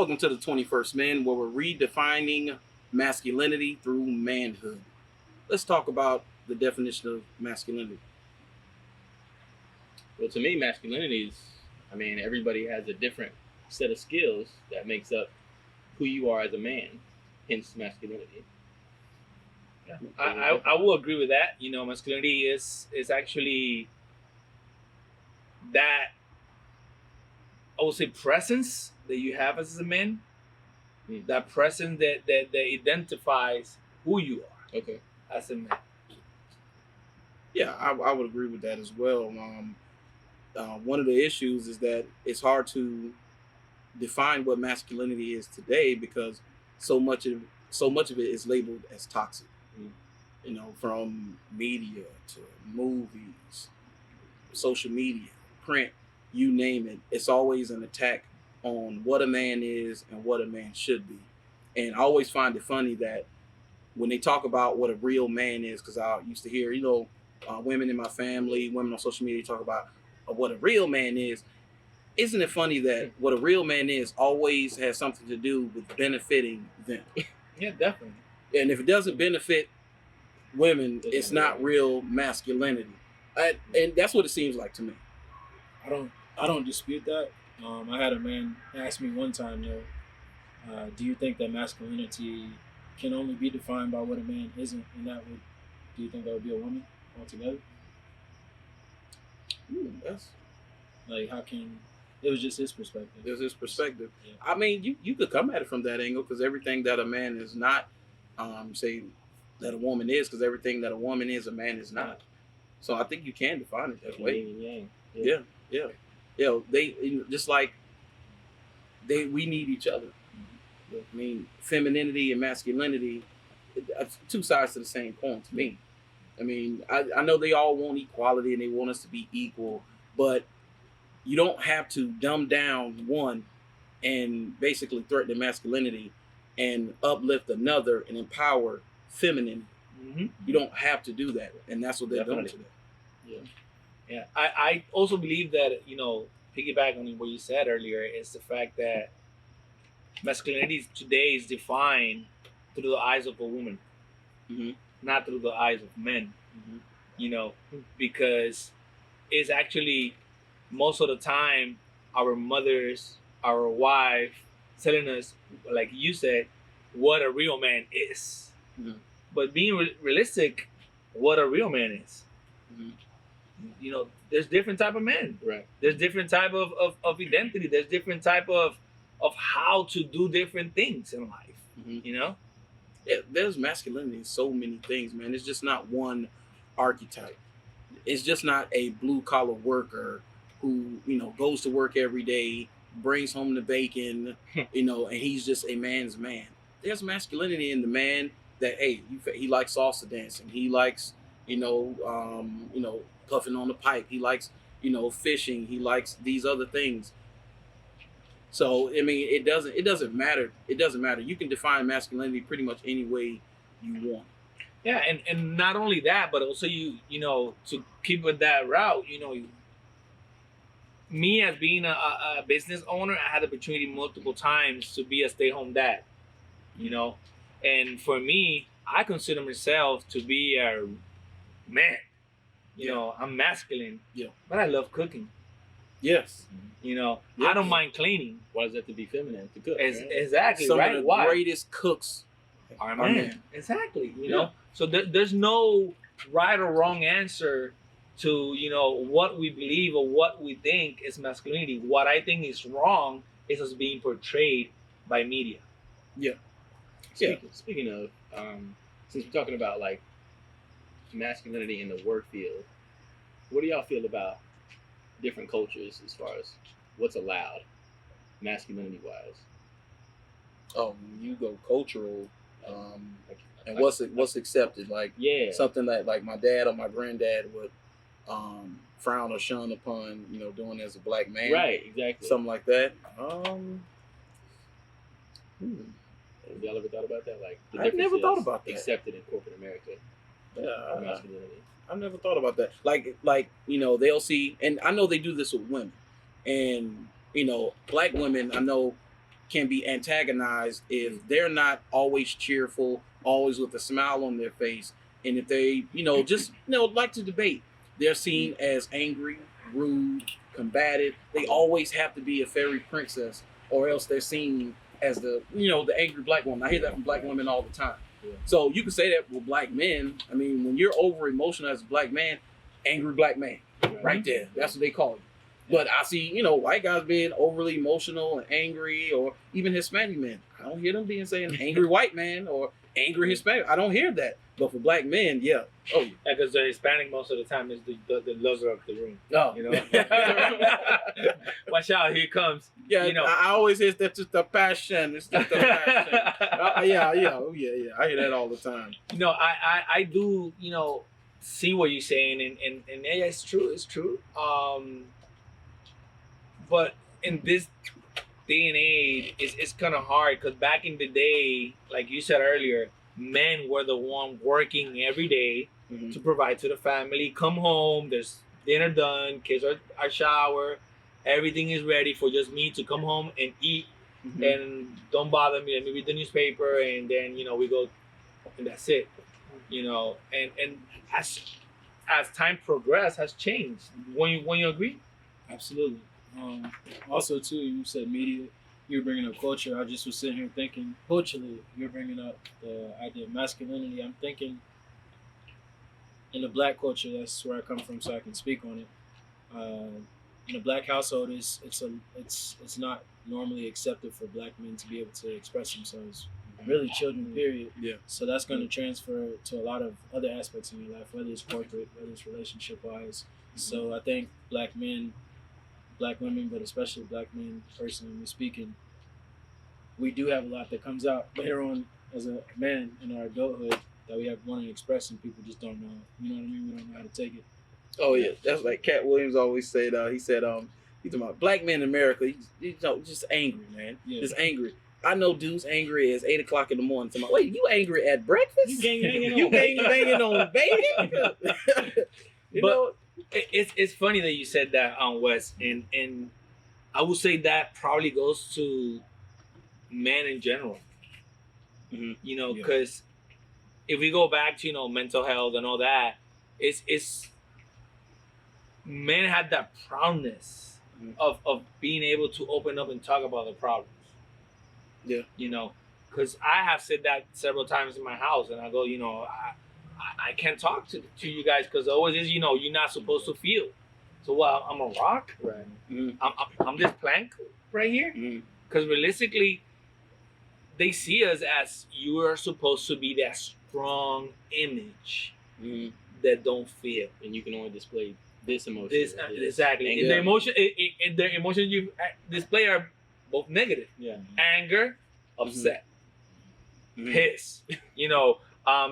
Welcome to the 21st Men, where we're redefining masculinity through manhood. Let's talk about the definition of masculinity. Well, to me, masculinity is, everybody has a different set of skills that makes up who you are as a man, hence masculinity. Yeah, I will agree with that. Masculinity is actually that, I would say, presence that you have as a man. That presence that identifies who you are. Okay. As a man. Yeah, I would agree with that as well. One of the issues is that it's hard to define what masculinity is today because so much of it is labeled as toxic. You know, from media to movies, social media, print, you name it. It's always an attack on what a man is and what a man should be. And I always find it funny that when they talk about what a real man is, because I used to hear, women in my family, women on social media talk about what a real man is. Isn't it funny that what a real man is always has something to do with benefiting them? Yeah, definitely. And if it doesn't benefit women, it's not real masculinity. And that's what it seems like to me. I don't dispute that. I had a man ask me one time, do you think that masculinity can only be defined by what a man isn't, and do you think that would be a woman altogether? That's like, how can it was just his perspective. It was his perspective. Yeah. I mean, you could come at it from that angle because everything that a man is not, say that a woman is, because everything that a woman is, a man is not. So I think you can define it that way. Yeah. They just like we need each other. I mean, femininity and masculinity, two sides to the same coin to me. I mean, I know they all want equality and they want us to be equal, but you don't have to dumb down one and basically threaten masculinity and uplift another and empower femininity. Mm-hmm. You don't have to do that, and that's what they're doing today. Yeah. I also believe that, piggyback on what you said earlier, is the fact that masculinity today is defined through the eyes of a woman, not through the eyes of men. Because it's actually most of the time our mothers, our wife, telling us, like you said, what a real man is. But being realistic, what a real man is. There's different type of men. Right. There's different type of identity. There's different type of how to do different things in life. Yeah, there's masculinity in so many things, man. It's just not one archetype. It's just not a blue collar worker who, goes to work every day, brings home the bacon, and he's just a man's man. There's masculinity in the man that, hey, he likes salsa dancing. He likes, puffing on the pipe. He likes, fishing. He likes these other things. So, I mean, it doesn't matter. It doesn't matter. You can define masculinity pretty much any way you want. Yeah, and not only that, but also to keep with that route, me as being a business owner, I had the opportunity multiple times to be a stay-home dad, and for me, I consider myself to be a man. I'm masculine, but I love cooking. Yes. I don't mind cleaning. Why does that have to be feminine to cook? Exactly. Some right. of the Why? greatest cooks are men. Exactly. So there's no right or wrong answer to what we believe or what we think is masculinity. What I think is wrong is us being portrayed by media. Yeah. Speaking of, since we're talking about like masculinity in the work field, what do y'all feel about different cultures as far as what's allowed masculinity wise? Oh, you go cultural, and what's accepted, like something that like my dad or my granddad would frown or shun upon, doing as a black man. Right, exactly. Something like that. Have y'all ever thought about that? Like the I've never thought about that. Accepted in corporate America. Yeah, masculinity. I've never thought about that. Like they'll see, and I know they do this with women, and black women, I know can be antagonized if they're not always cheerful, always with a smile on their face, and if they, just like to debate, they're seen as angry, rude, combative. They always have to be a fairy princess, or else they're seen as the angry black woman. I hear that from black women all the time. Yeah. So you can say that with black men. I mean, when you're over emotional as a black man, angry black man, right there. That's what they call it. But I see, white guys being overly emotional and angry, or even Hispanic men. I don't hear them saying angry white man or angry Hispanic. I don't hear that. But for black men, yeah. Oh, yeah. Because the Hispanic most of the time is the loser of the room. Oh. Watch out, here it comes. Yeah, I always hear that's just the passion. It's just the passion. Yeah. I hear that all the time. I do, see what you're saying, and yeah, it's true. It's true. But in this day and age, it's kind of hard because back in the day, like you said earlier, men were the one working every day to provide to the family. Come home, there's dinner done, kids are shower, everything is ready for just me to come home and eat, and don't bother me. Let me read the newspaper, and then we go, and that's it. And as time progressed, has changed. When you agree? Absolutely. Also, too, you said media. You're bringing up culture. I just was sitting here thinking, culturally, you're bringing up the idea of masculinity. I'm thinking, in the black culture, that's where I come from, so I can speak on it. In a black household, it's not normally accepted for black men to be able to express themselves. Really, children, period. Yeah. So that's going to transfer to a lot of other aspects in your life, whether it's corporate, whether it's relationship-wise. So I think black men, black women, but especially black men, personally speaking, we do have a lot that comes out later on as a man in our adulthood that we have wanting to express, and people just don't know. You know what I mean? We don't know how to take it. Oh yeah, that's like Cat Williams always said. He said, he's talking about black men in America. He's just angry, man. Yeah. Just angry. I know dudes angry as 8 o'clock in the morning. Talking about, wait, you angry at breakfast? You banging on bacon? But it's funny that you said that on Wes, and I would say that probably goes to men in general. Because if we go back to mental health and all that, it's men had that proudness of being able to open up and talk about their problems. Yeah. Because I have said that several times in my house, and I go, I can't talk to you guys because always is, you're not supposed to feel. So I'm a rock. Right. I'm this plank right here. Because realistically, they see us as you are supposed to be that strong image that don't feel, and you can only display this emotion. Exactly. And the emotions you display are both negative. Yeah. Anger, upset, piss.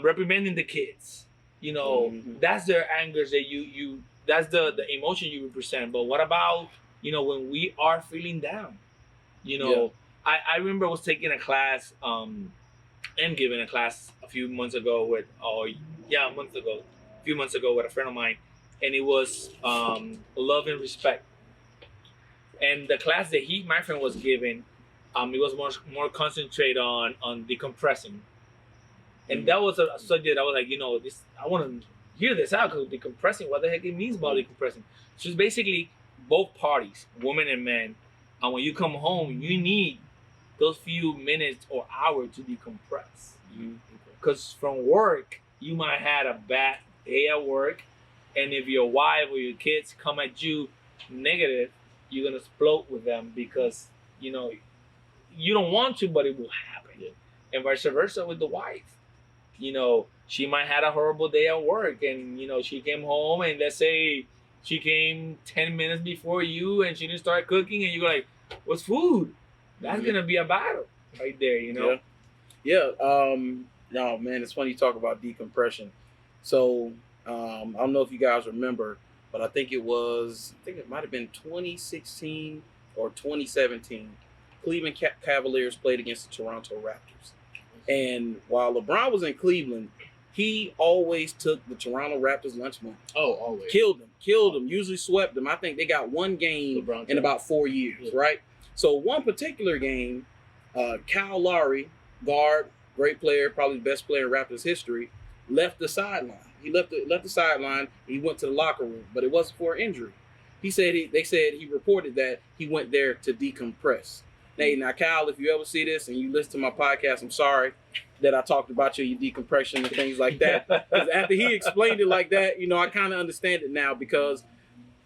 Reprimanding the kids. That's their angers that you. That's the emotion you represent. But what about when we are feeling down? I remember I was taking a class. And giving a class a few months ago with a few months ago with a friend of mine, and it was love and respect. And the class that my friend was giving, it was more concentrated on decompressing. And that was a subject I was like, this I want to hear this out because decompressing, what the heck it means about decompressing. So it's basically both parties, women and men, and when you come home, you need those few minutes or hour to decompress. Because from work, you might have had a bad day at work, and if your wife or your kids come at you negative, you're gonna explode with them because you don't want to, but it will happen. And vice versa with the wife. She might have had a horrible day at work, and she came home, and let's say she came 10 minutes before you, and she didn't start cooking, and you're like, "What's food?" That's gonna be a battle right there, Yeah. No, man, it's funny you talk about decompression. So I don't know if you guys remember, but I think it might have been 2016 or 2017. Cleveland Cavaliers played against the Toronto Raptors. And while LeBron was in Cleveland, he always took the Toronto Raptors lunch money. Oh, always. Killed them, usually swept them. I think they got one game in about 4 years, right? So one particular game, Kyle Lowry, guard, great player, probably the best player in Raptors history, left the sideline. He left the sideline. He went to the locker room, but it wasn't for an injury. They said he reported that he went there to decompress. Hey, now Kyle, if you ever see this and you listen to my podcast, I'm sorry that I talked about your decompression and things like that. Because after he explained it like that, I kind of understand it now because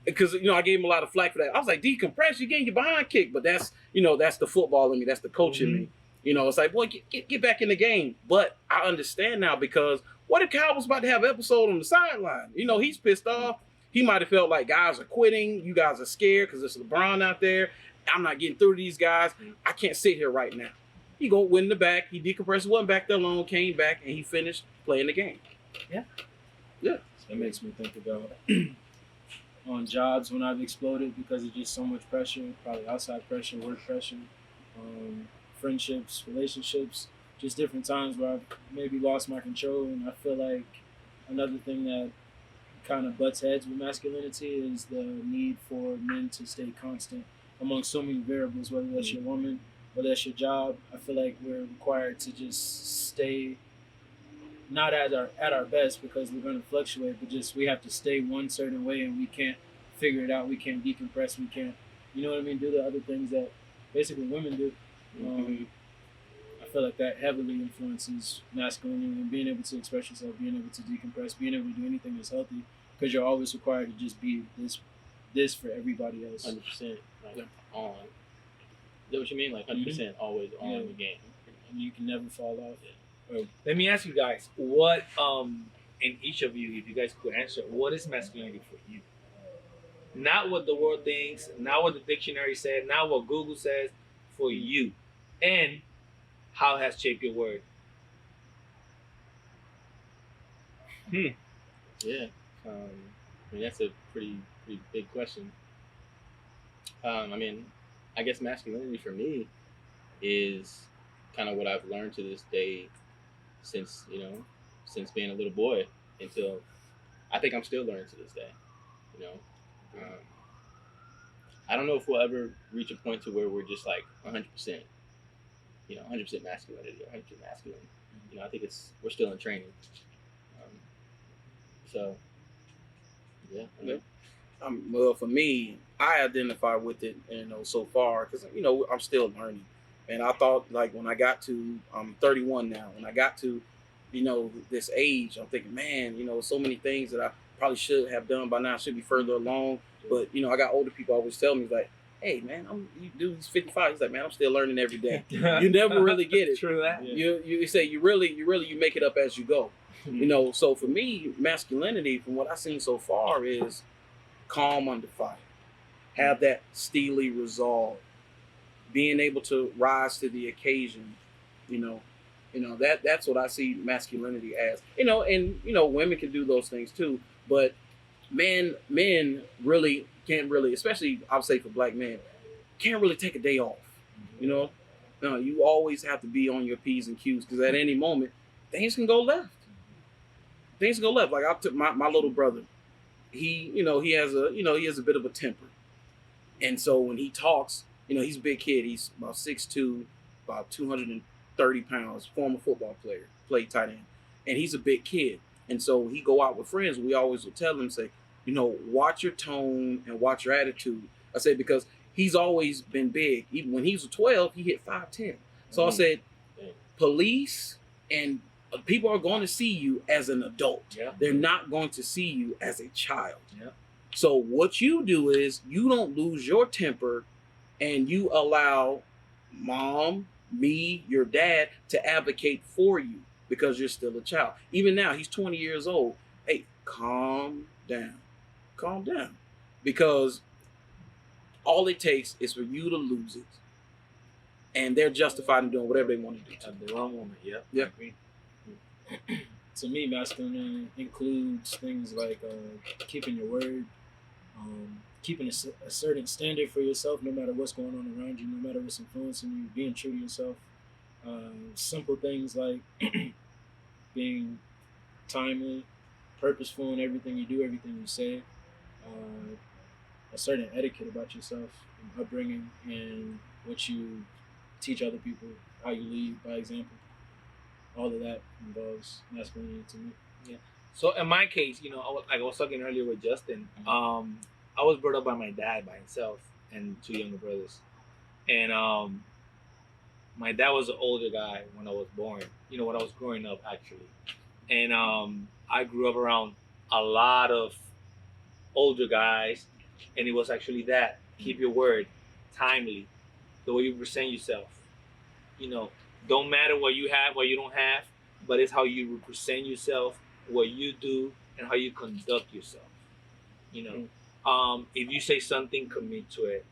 I gave him a lot of flack for that. I was like, decompress, you're getting your behind kicked, but that's that's the football in me, that's the coach in me. It's like, boy, get back in the game. But I understand now because what if Kyle was about to have an episode on the sideline? He's pissed off. He might have felt like guys are quitting. You guys are scared because it's LeBron out there. I'm not getting through to these guys. I can't sit here right now. He go win the back. He decompressed, wasn't back there long, came back, and he finished playing the game. Yeah. That makes me think about on jobs when I've exploded because of just so much pressure, probably outside pressure, work pressure, friendships, relationships, just different times where I've maybe lost my control. And I feel like another thing that kind of butts heads with masculinity is the need for men to stay constant among so many variables, whether that's your woman, whether that's your job. I feel like we're required to just stay not at our best because we're going to fluctuate, but just we have to stay one certain way and we can't figure it out. We can't decompress. We can't, do the other things that basically women do. I feel like that heavily influences masculinity and being able to express yourself, being able to decompress, being able to do anything that's healthy because you're always required to just be this for everybody else. 100%. Like on. Is that what you mean? Like 100% always on the game. And you can never fall off. Yeah. Let me ask you guys, what in each of you, if you guys could answer, what is masculinity for you? Not what the world thinks, not what the dictionary said, not what Google says, for you. And how it has shaped your word. Yeah. That's a pretty big question. I guess masculinity for me is kind of what I've learned to this day since being a little boy until I think I'm still learning to this day. I don't know if we'll ever reach a point to where we're just like 100%, 100% masculinity or 100% masculine. I think we're still in training. So, yeah. Well, for me, I identify with it, so far because I'm still learning, and I thought like when I got to I'm 31 now. When I got to this age, I'm thinking, man, so many things that I probably should have done by now. I should be further along, but I got older people always tell me like, hey man, he's 55. He's like, man, I'm still learning every day. You never really get it. True that. You say you make it up as you go. So for me, masculinity, from what I've seen so far, is calm under fire, have that steely resolve, being able to rise to the occasion. That's what I see masculinity as. And women can do those things too, but men really can't really, especially I would say for black men, can't really take a day off. No, you always have to be on your P's and Q's because at any moment things can go left. Like I took my little brother. He has a bit of a temper, and so when he talks, he's a big kid. He's about 6'2", about 230 pounds. Former football player, played tight end, and he's a big kid. And so when he go out with friends, we always will tell him, say, watch your tone and watch your attitude. I said because he's always been big. Even when he was 12, he hit 5'10". So I said, police and people are going to see you as an adult. Yeah. They're not going to see you as a child. Yeah. So what you do is you don't lose your temper and you allow mom, me, your dad to advocate for you because you're still a child. Even now, he's 20 years old. Hey, calm down. Calm down. Because all it takes is for you to lose it. And they're justified in doing whatever they want to do. At the wrong moment, yeah. Yeah. I agree. To me, masculinity includes things like keeping your word, keeping a certain standard for yourself, no matter what's going on around you, no matter what's influencing you, being true to yourself. Simple things like being timely, purposeful in everything you do, everything you say. A certain etiquette about yourself, and upbringing, and what you teach other people how you lead by example. All of that involves masculinity to me. So in my case, like I was talking earlier with Justin, I was brought up by my dad by himself and two younger brothers, and my dad was an older guy when I was born. When I was growing up, actually, and I grew up around a lot of older guys, and it was actually that keep your word, timely, the way you present yourself. You know, don't matter what you have, what you don't have, but it's how you represent yourself, what you do, and how you conduct yourself. If you say something, commit to it.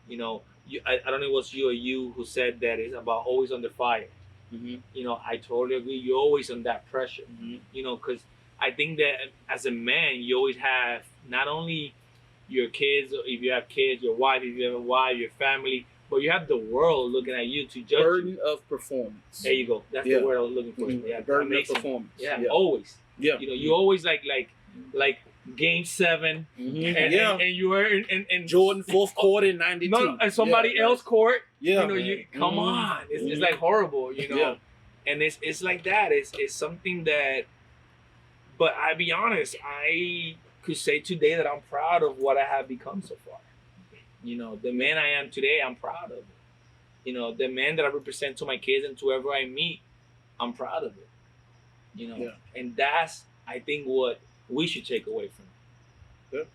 I don't know if it was you or you who said that it's about always under fire. I totally agree. You're always on that pressure. Because I think that as a man, you always have not only your kids, or if you have kids, your wife, if you have a wife, your family, but you have the world looking at you to judge Burden you. of performance. There you go. That's the word I was looking for. Yeah, burden of performance. Yeah, always. Yeah. You always like game 7, and you were in Jordan fourth quarter in '92. No, and somebody else court. Yeah, you come on. It's like horrible. Yeah. And it's like that. It's something that. But I be honest, I could say today that I'm proud of what I have become so far. The man I am today, I'm proud of it. The man that I represent to my kids and to whoever I meet, I'm proud of it. And that's, I think, what we should take away from it.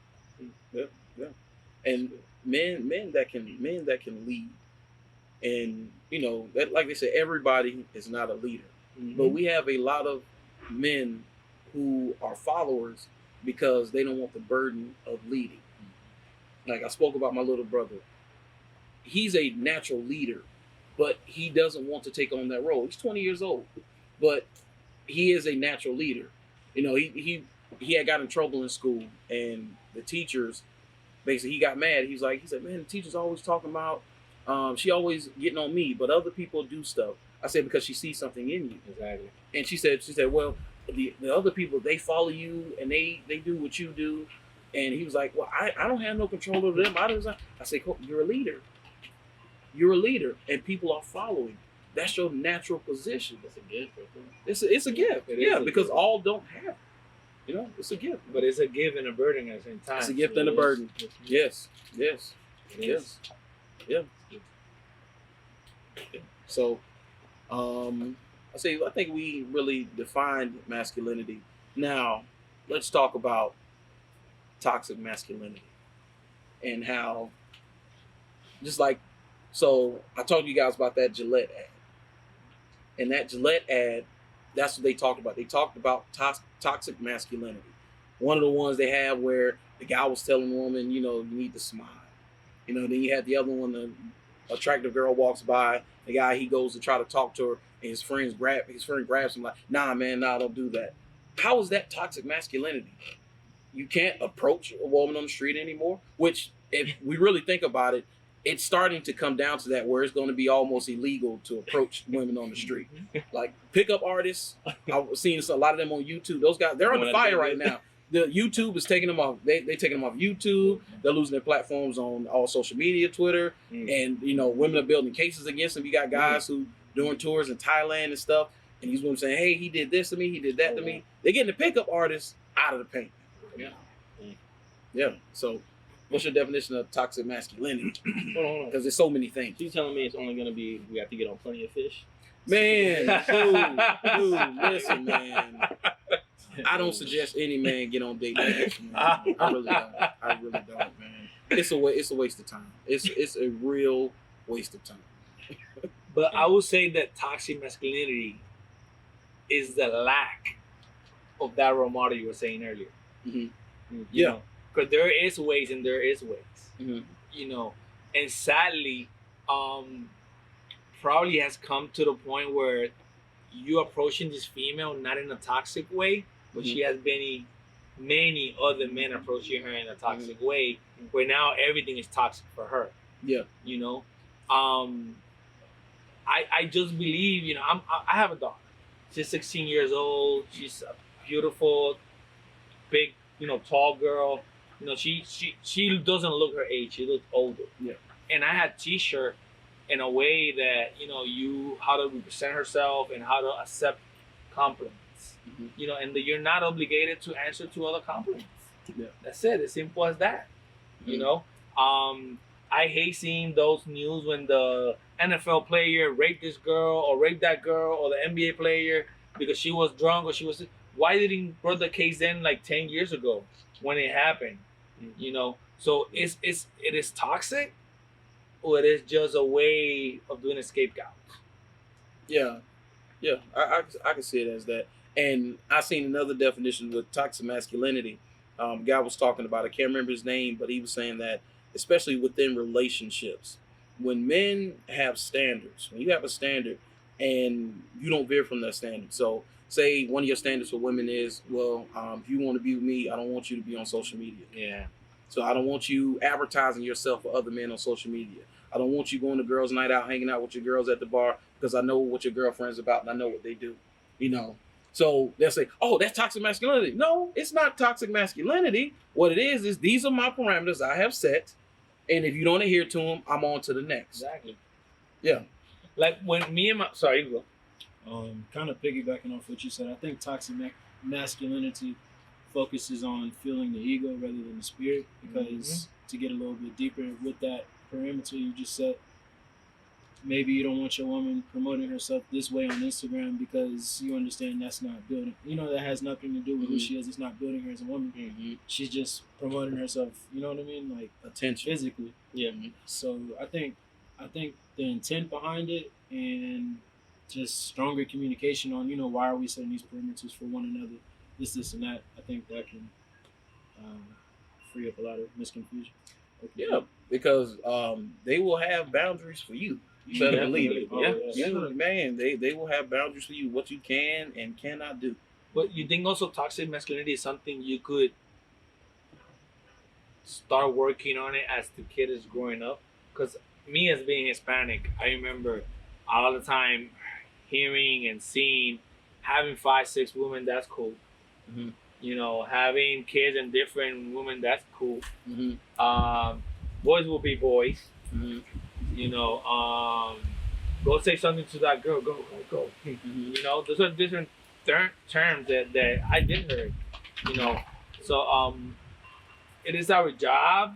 Yeah. And men that can lead, and that, like they said, everybody is not a leader, but we have a lot of men who are followers because they don't want the burden of leading. Like I spoke about my little brother. He's a natural leader, but he doesn't want to take on that role. He's 20 years old, but he is a natural leader. He had got in trouble in school, and the teachers, basically, he got mad. He said, man, the teacher's always talking about, she always getting on me, but other people do stuff. I said, because she sees something in you. Exactly. And she said, well, the other people, they follow you and they do what you do. And he was like, well, I don't have no control over them. I said, you're a leader. You're a leader, and people are following. That's your natural position. That's a gift. It's a gift. Because all don't have it. It's a gift. But it's a give and a burden at the same time. It's a gift and a burden. Yes. Yeah. So, I think we really defined masculinity. Now, let's talk about toxic masculinity and how, so I talked to you guys about that Gillette ad. And that Gillette ad, that's what they talked about. They talked about toxic masculinity. One of the ones they have where the guy was telling the woman, you need to smile. Then you had the other one, the attractive girl walks by, the guy, he goes to try to talk to her, and his friend grabs him like, nah, man, don't do that. How is that toxic masculinity? You can't approach a woman on the street anymore, which, if we really think about it, it's starting to come down to that where it's going to be almost illegal to approach women on the street. Like pickup artists, I've seen a lot of them on YouTube. Those guys, they're under fire right now. The YouTube is taking them off. They taking them off YouTube. They're losing their platforms on all social media, Twitter, and women are building cases against them. You got guys who doing tours in Thailand and stuff, and these women saying, "Hey, he did this to me. He did that to me." They're getting the pickup artists out of the paint. Yeah. So, what's your definition of toxic masculinity? Hold on. Because there's so many things. You telling me it's only going to be, we have to get on Plenty of Fish? Man, dude, listen, man. I don't suggest any man get on dating apps, man. I really don't, man. It's a waste of time. It's a real waste of time. But I would say that toxic masculinity is the lack of that role model you were saying earlier. Because there is ways and there is ways. And sadly, probably has come to the point where you approaching this female not in a toxic way, but she has many other men approaching her in a toxic way, where now everything is toxic for her. I just believe, I have a daughter. She's 16 years old. She's a beautiful, big, tall girl. She doesn't look her age. She looks older. And I had T-shirt in a way that you how to represent herself and how to accept compliments. And that you're not obligated to answer to other compliments. Yeah. That's it. As simple as that. You know, I hate seeing those news when the NFL player raped this girl or raped that girl, or the NBA player because she was drunk or she was. Why didn't brought the case then like 10 years ago when it happened? So it is toxic, or it is just a way of doing a scapegoat. Yeah, yeah, I can see it as that. And I seen another definition with toxic masculinity. Guy was talking about, I can't remember his name, but he was saying that especially within relationships, when men have standards, when you have a standard and you don't veer from that standard. So say one of your standards for women is, well, if you want to be with me, I don't want you to be on social media. Yeah. So I don't want you advertising yourself for other men on social media. I don't want you going to girls' night out, hanging out with your girls at the bar, because I know what your girlfriend's about and I know what they do. So they'll say, "Oh, that's toxic masculinity." No, it's not toxic masculinity. What it is these are my parameters I have set, and if you don't adhere to them, I'm on to the next. Exactly. Yeah. Like when me and my sorry, you go. Kind of piggybacking off what you said, I think toxic masculinity focuses on feeling the ego rather than the spirit, because to get a little bit deeper with that parameter you just said, maybe you don't want your woman promoting herself this way on Instagram because you understand that's not building, that has nothing to do with who she is. It's not building her as a woman. She's just promoting herself, you know what I mean, like attention physically. Yeah. So I think the intent behind it and just stronger communication on, why are we setting these perimeters for one another, this and that, I think that can free up a lot of misconfusion. Okay. Yeah, because they will have boundaries for you. You better believe it. Yeah. Man, they will have boundaries for you, what you can and cannot do. But you think also toxic masculinity is something you could start working on it as the kid is growing up? Because me as being Hispanic, I remember all the time hearing and seeing having 5-6 women, that's cool. Having kids and different women, that's cool. Boys will be boys. Go say something to that girl. Go. Those are different terms that I did heard. So it is our job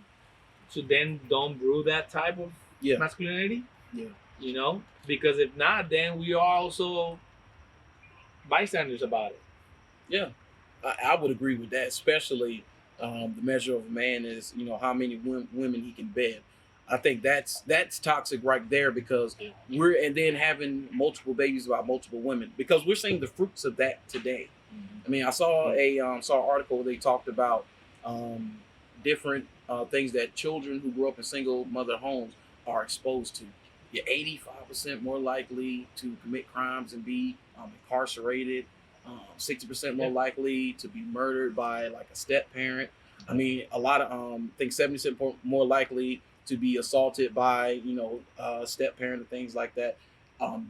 to then don't brew that type of masculinity. Yeah. Because if not, then we are also bystanders about it. Yeah, I would agree with that. Especially the measure of a man is how many women he can bed. I think that's toxic right there, because and then having multiple babies by multiple women, because we're seeing the fruits of that today. I mean, I saw an article where they talked about different things that children who grew up in single mother homes are exposed to. You're 85% more likely to commit crimes and be incarcerated. 60% more likely to be murdered by like a step parent. I mean, a lot of I think 70% more likely to be assaulted by a step parent and things like that.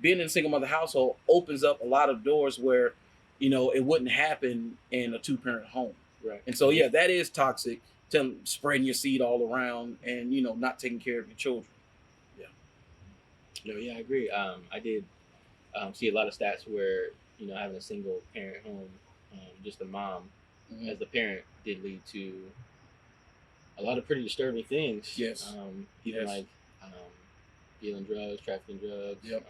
Being in a single mother household opens up a lot of doors where it wouldn't happen in a 2-parent home. Right. And so that is toxic, spreading your seed all around and not taking care of your children. No, yeah, I agree. I did see a lot of stats where having a single parent home, just a mom as the parent, did lead to a lot of pretty disturbing things. Yes. Even like dealing drugs, trafficking drugs. Yep.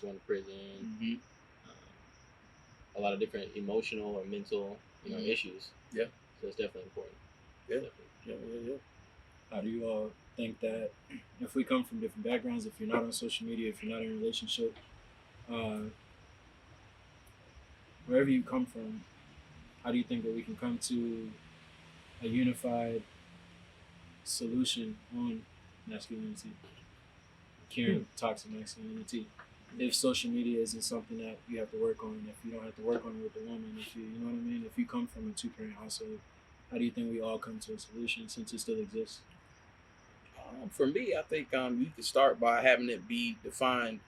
Going to prison. A lot of different emotional or mental issues. Yeah. So it's definitely important. Yeah. Definitely. Yeah. How do you all think that if we come from different backgrounds, if you're not on social media, if you're not in a relationship, wherever you come from, how do you think that we can come to a unified solution on masculinity, curing toxic masculinity? If social media isn't something that you have to work on, if you don't have to work on it with the woman, if you know what I mean, if you come from a 2-parent household, how do you think we all come to a solution since it still exists? For me, I think you can start by having it be defined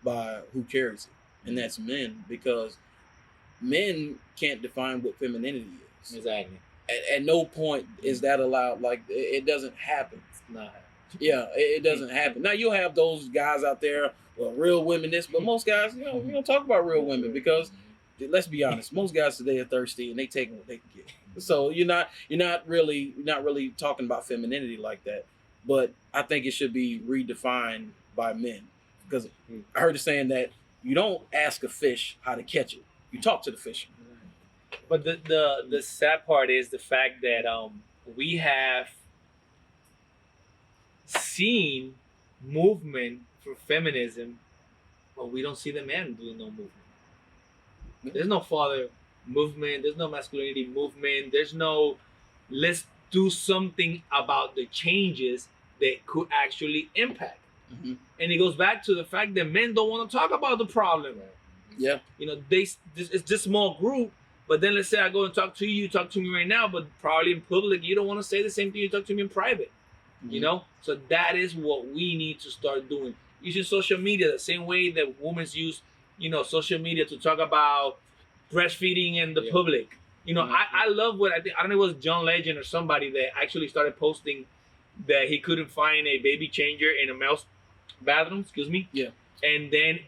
by who carries it, and that's men, because men can't define what femininity is. Exactly. At no point is that allowed. Like, it doesn't happen. It's not. Yeah, it doesn't happen. Now you'll have those guys out there, well, real women this, but most guys, we don't talk about real women because let's be honest, most guys today are thirsty and they take what they can get. So you're not really talking about femininity like that. But I think it should be redefined by men because I heard the saying that you don't ask a fish how to catch it, you talk to the fish. But the sad part is the fact that we have seen movement for feminism, but we don't see the men doing no movement. There's no father movement. There's no masculinity movement. There's no let's do something about the changes that could actually impact. Mm-hmm. And it goes back to the fact that men don't want to talk about the problem. Yeah. It's this small group. But then let's say I go and talk to you, talk to me right now, but probably in public, you don't want to say the same thing you talk to me in private. Mm-hmm. So that is what we need to start doing. Using social media the same way that women use, social media to talk about breastfeeding in the public. I love what I think. I don't know if it was John Legend or somebody that actually started posting that he couldn't find a baby changer in a male's bathroom. Excuse me. Yeah. And then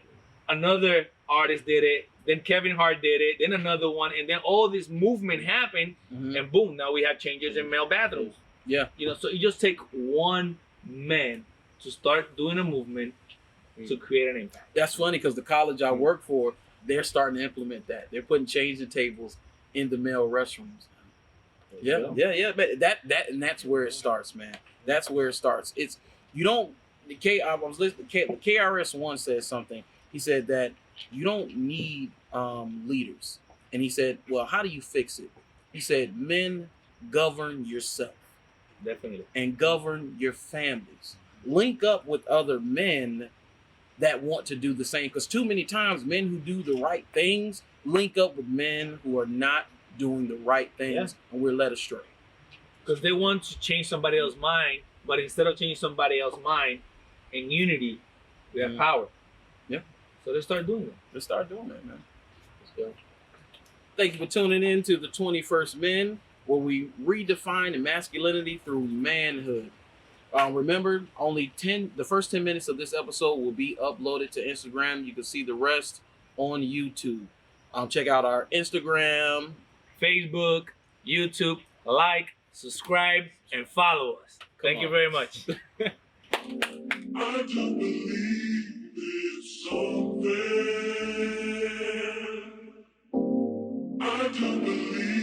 another artist did it. Then Kevin Hart did it. Then another one, and then all this movement happened, and boom! Now we have changes in male bathrooms. Yeah. So you just take one man to start doing a movement to create an impact. That's funny because the college I work for, they're starting to implement that. They're putting changing tables in the male restrooms. Yeah. But that's where it starts, man. That's where it starts. It's you don't. I was listening. KRS One said something. He said that you don't need leaders, and he said, "Well, how do you fix it?" He said, "Men, govern yourself." Definitely. And govern your families. Link up with other men that want to do the same. Because too many times men who do the right things link up with men who are not doing the right things, and we're led astray. Because they want to change somebody else's mind, but instead of changing somebody else's mind in unity, we have power. Yeah. So they start doing it. Let's start doing that, man. Let's go. Thank you for tuning in to the 21st Men, where we redefine masculinity through manhood. Remember, the first 10 minutes of this episode will be uploaded to Instagram. You can see the rest on YouTube. Check out our Instagram, Facebook, YouTube. Like, subscribe, and follow us. Thank you very much. I do believe it's something. I do believe.